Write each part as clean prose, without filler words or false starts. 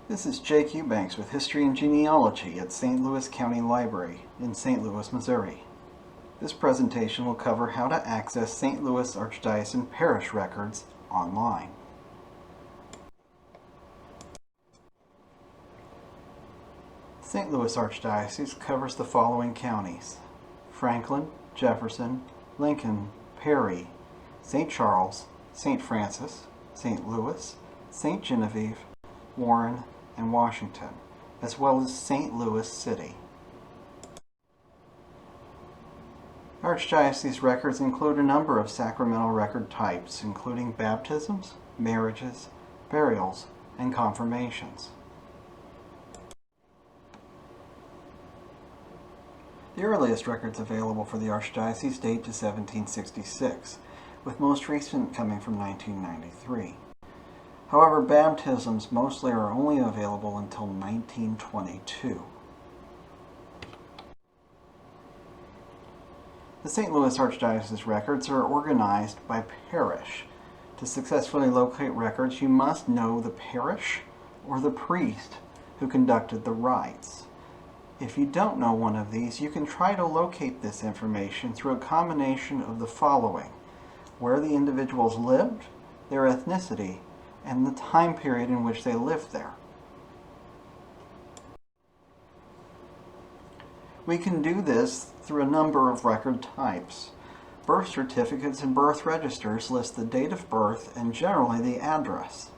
This is Jake Eubanks with History and Genealogy at St. Louis County Library in St. Louis, Missouri. This presentation will cover how to access St. Louis Archdiocesan Parish records online. St. Louis Archdiocese covers the following counties: Franklin, Jefferson, Lincoln, Perry, St. Charles, St. Francis, St. Louis, St. Genevieve, Warren, and Washington, as well as St. Louis City. Archdiocese records include a number of sacramental record types, including baptisms, marriages, burials, and confirmations. The earliest records available for the Archdiocese date to 1766, with most recent coming from 1993. However, baptisms mostly are only available until 1922. The St. Louis Archdiocese records are organized by parish. To successfully locate records, you must know the parish or the priest who conducted the rites. If you don't know one of these, you can try to locate this information through a combination of the following: where the individuals lived, their ethnicity, and the time period in which they lived there. We can do this through a number of record types. Birth certificates and birth registers list the date of birth and generally the address.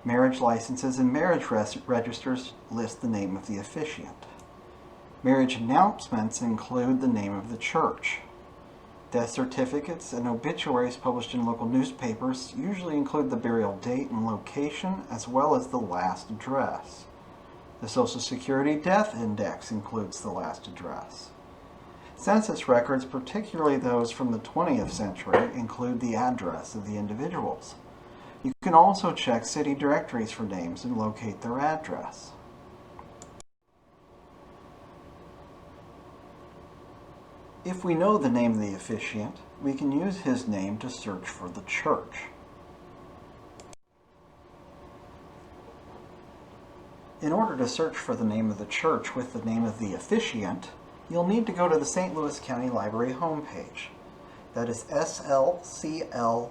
Marriage licenses and marriage registers list the name of the officiant. Marriage announcements include the name of the church. Death certificates and obituaries published in local newspapers usually include the burial date and location, as well as the last address. The Social Security Death Index includes the last address. Census records, particularly those from the 20th century, include the address of the individuals. You can also check city directories for names and locate their address. If we know the name of the officiant, we can use his name to search for the church. In order to search for the name of the church with the name of the officiant, you'll need to go to the St. Louis County Library homepage. That is slcl.org,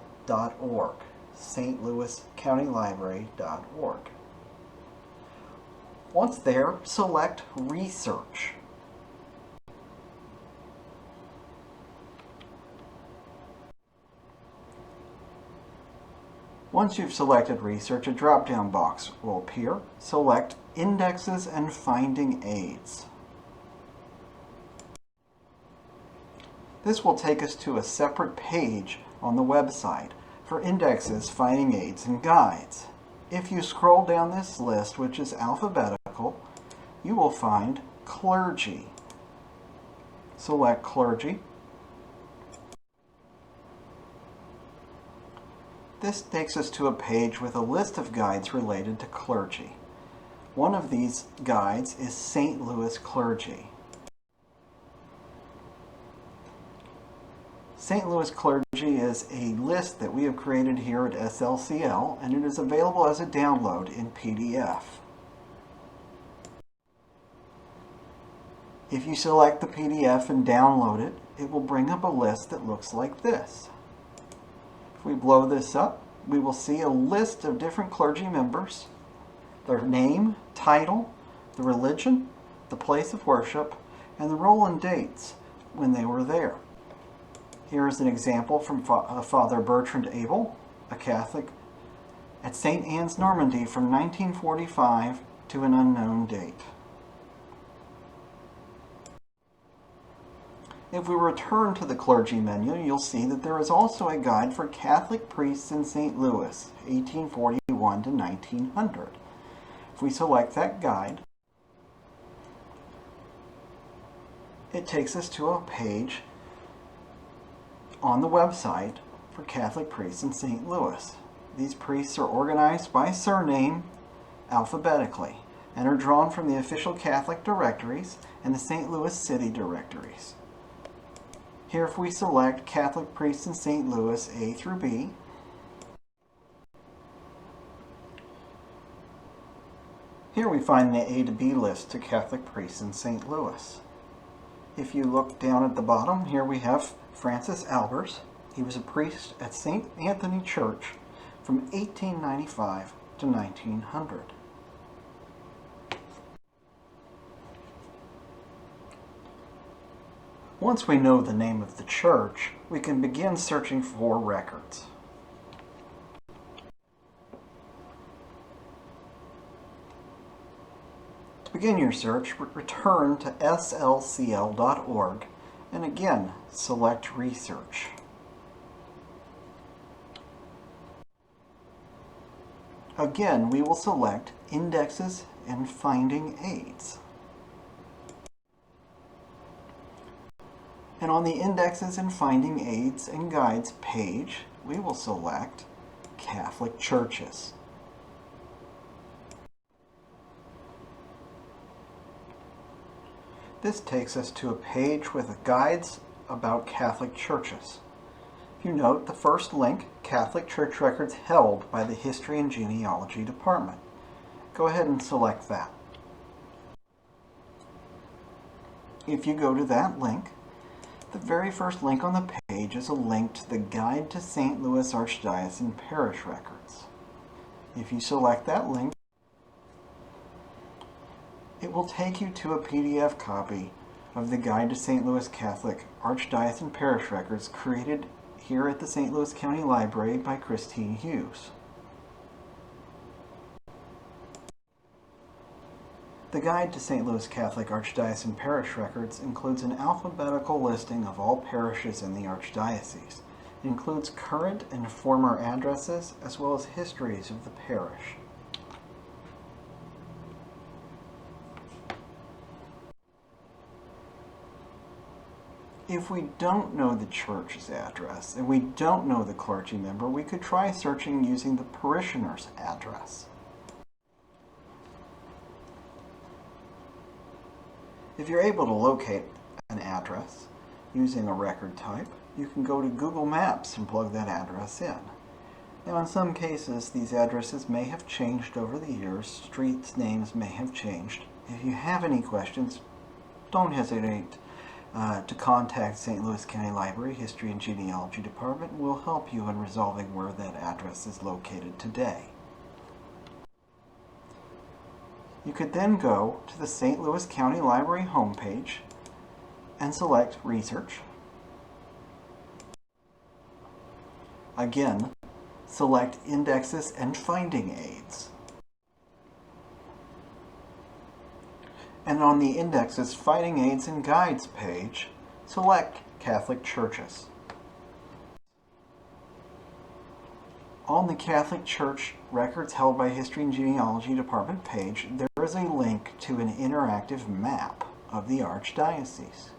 stlouiscountylibrary.org. Once there, select Research. Once you've selected Research, a drop-down box will appear. Select Indexes and Finding Aids. This will take us to a separate page on the website for indexes, finding aids, and guides. If you scroll down this list, which is alphabetical, you will find Clergy. Select Clergy. This takes us to a page with a list of guides related to clergy. One of these guides is St. Louis Clergy. St. Louis Clergy is a list that we have created here at SLCL, and it is available as a download in PDF. If you select the PDF and download it, it will bring up a list that looks like this. If we blow this up, we will see a list of different clergy members, their name, title, the religion, the place of worship, and the role and dates when they were there. Here is an example from Father Bertrand Abel, a Catholic, at St. Anne's, Normandy from 1945 to an unknown date. If we return to the clergy menu, you'll see that there is also a guide for Catholic priests in St. Louis, 1841 to 1900. If we select that guide, it takes us to a page on the website for Catholic priests in St. Louis. These priests are organized by surname alphabetically and are drawn from the official Catholic directories and the St. Louis City directories. Here, if we select Catholic priests in St. Louis A through B, Here we find the A to B list to Catholic priests in St. Louis. If you look down at the bottom, here we have Francis Albers. He was a priest at St. Anthony Church from 1895 to 1900. Once we know the name of the church, we can begin searching for records. To begin your search, return to slcl.org and again select Research. Again, we will select Indexes and Finding Aids. And on the Indexes and Finding Aids and Guides page, we will select Catholic Churches. This takes us to a page with guides about Catholic churches. If you note the first link, Catholic Church Records held by the History and Genealogy Department. Go ahead and select that. If you go to that link, the very first link on the page is a link to the Guide to St. Louis Archdiocesan Parish Records. If you select that link, it will take you to a PDF copy of the Guide to St. Louis Catholic Archdiocesan Parish Records created here at the St. Louis County Library by Christine Hughes. The Guide to St. Louis Catholic Archdiocesan Parish Records includes an alphabetical listing of all parishes in the Archdiocese. It includes current and former addresses as well as histories of the parish. If we don't know the church's address and we don't know the clergy member, we could try searching using the parishoner's address. If you're able to locate an address using a record type, you can go to Google Maps and plug that address in. Now, in some cases, these addresses may have changed over the years. Street names may have changed. If you have any questions, don't hesitate to contact St. Louis County Library History and Genealogy Department. We'll help you in resolving where that address is located today. You could then go to the St. Louis County Library homepage and select Research. Again, select Indexes and Finding Aids. And on the Indexes, Finding Aids and Guides page, select Catholic Churches. On the Catholic Church Records held by History and Genealogy Department page, there is a link to an interactive map of the Archdiocese.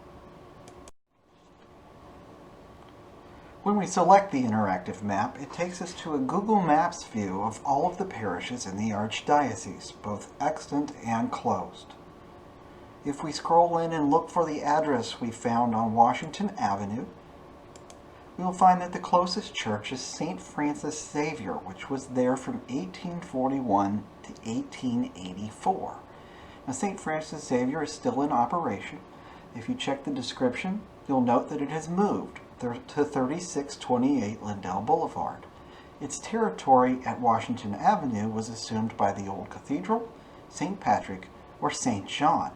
When we select the interactive map, it takes us to a Google Maps view of all of the parishes in the Archdiocese, both extant and closed. If we scroll in and look for the address we found on Washington Avenue, we will find that the closest church is St. Francis Xavier, which was there from 1841 to 1884. Now, St. Francis Xavier is still in operation. If you check the description, you'll note that it has moved to 3628 Lindell Boulevard. Its territory at Washington Avenue was assumed by the Old Cathedral, St. Patrick, or St. John.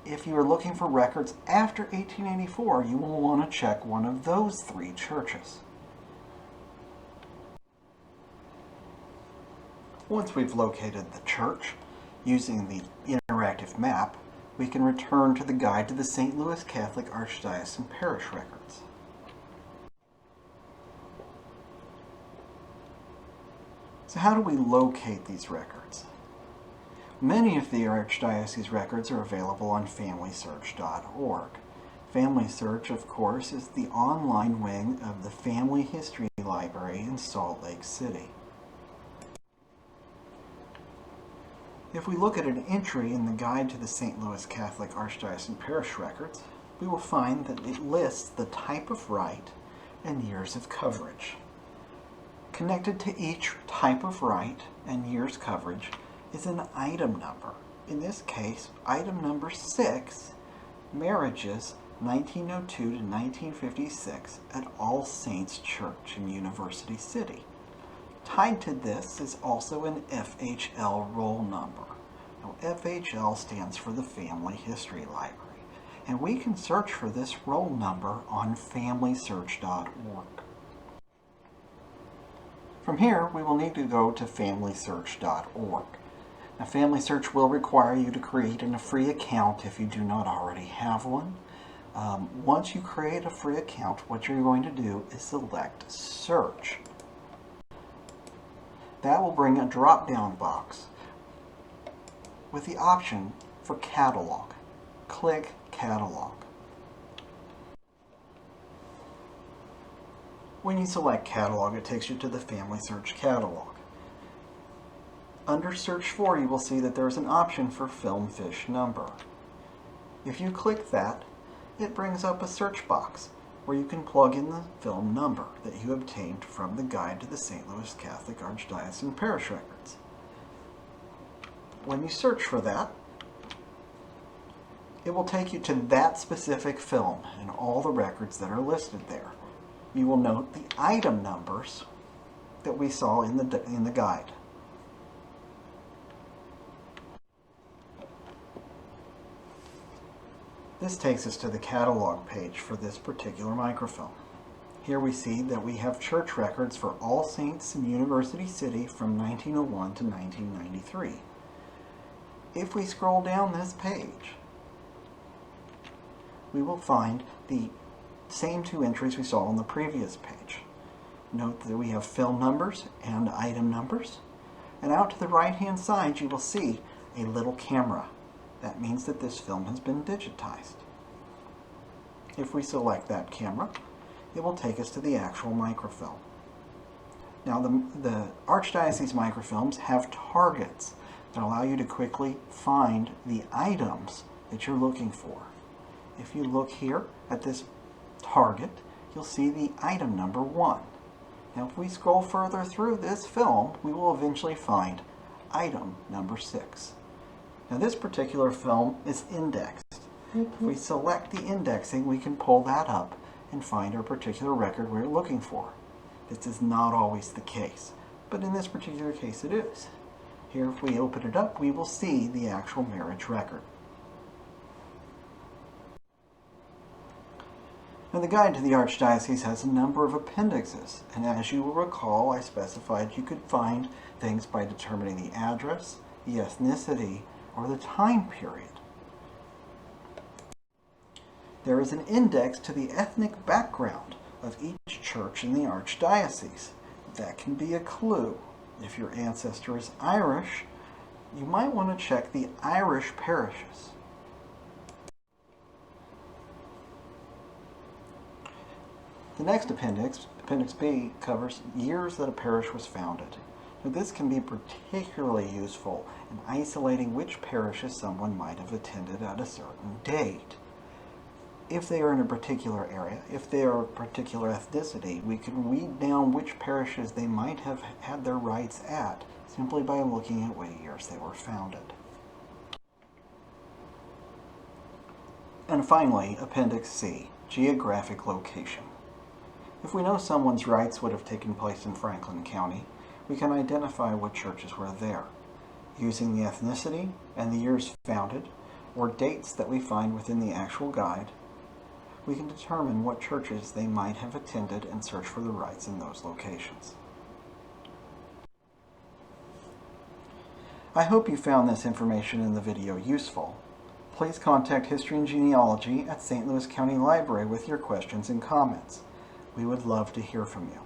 If you are looking for records after 1884, you will want to check one of those three churches. Once we've located the church, using the interactive map, we can return to the Guide to the St. Louis Catholic Archdiocesan Parish Records. So how do we locate these records? Many of the Archdiocese records are available on FamilySearch.org. FamilySearch, of course, is the online wing of the Family History Library in Salt Lake City. If we look at an entry in the Guide to the St. Louis Catholic Archdiocesan Parish Records, we will find that it lists the type of rite and years of coverage. Connected to each type of rite and year's coverage is an item number. In this case, item number 6, marriages 1902 to 1956 at All Saints Church in University City. Tied to this is also an FHL roll number. Now, FHL stands for the Family History Library, and we can search for this roll number on FamilySearch.org. From here, we will need to go to FamilySearch.org. Now, FamilySearch will require you to create a free account if you do not already have one. Once you create a free account, what you're going to do is select Search. That will bring a drop-down box with the option for Catalog. Click Catalog. When you select Catalog, it takes you to the Family Search Catalog. Under Search For, you will see that there is an option for Film Fish Number. If you click that, it brings up a search box where you can plug in the film number that you obtained from the Guide to the St. Louis Catholic Archdiocesan Parish Records. When you search for that, it will take you to that specific film and all the records that are listed there. You will note the item numbers that we saw in the guide. This takes us to the catalog page for this particular microfilm. Here we see that we have church records for All Saints in University City from 1901 to 1993. If we scroll down this page, we will find the same two entries we saw on the previous page. Note that we have film numbers and item numbers. And out to the right-hand side, you will see a little camera. That means that this film has been digitized. If we select that camera, it will take us to the actual microfilm. Now, the Archdiocese microfilms have targets that allow you to quickly find the items that you're looking for. If you look here at this target, you'll see the item number 1. Now, if we scroll further through this film, we will eventually find item number 6. Now, this particular film is indexed. If we select the indexing, we can pull that up and find our particular record we're looking for. This is not always the case, but in this particular case it is. Here, if we open it up, we will see the actual marriage record. Now, the Guide to the Archdiocese has a number of appendixes, and as you will recall, I specified you could find things by determining the address, the ethnicity, or the time period. There is an index to the ethnic background of each church in the Archdiocese. That can be a clue. If your ancestor is Irish, you might want to check the Irish parishes. The next appendix, Appendix B, covers years that a parish was founded. Now, this can be particularly useful in isolating which parishes someone might have attended at a certain date. If they are in a particular area, if they are a particular ethnicity, we can weed down which parishes they might have had their rites at simply by looking at what years they were founded. And finally, Appendix C, Geographic Location. If we know someone's rites would have taken place in Franklin County, we can identify what churches were there. Using the ethnicity and the years founded, or dates that we find within the actual guide, we can determine what churches they might have attended and search for the rites in those locations. I hope you found this information in the video useful. Please contact History and Genealogy at St. Louis County Library with your questions and comments. We would love to hear from you.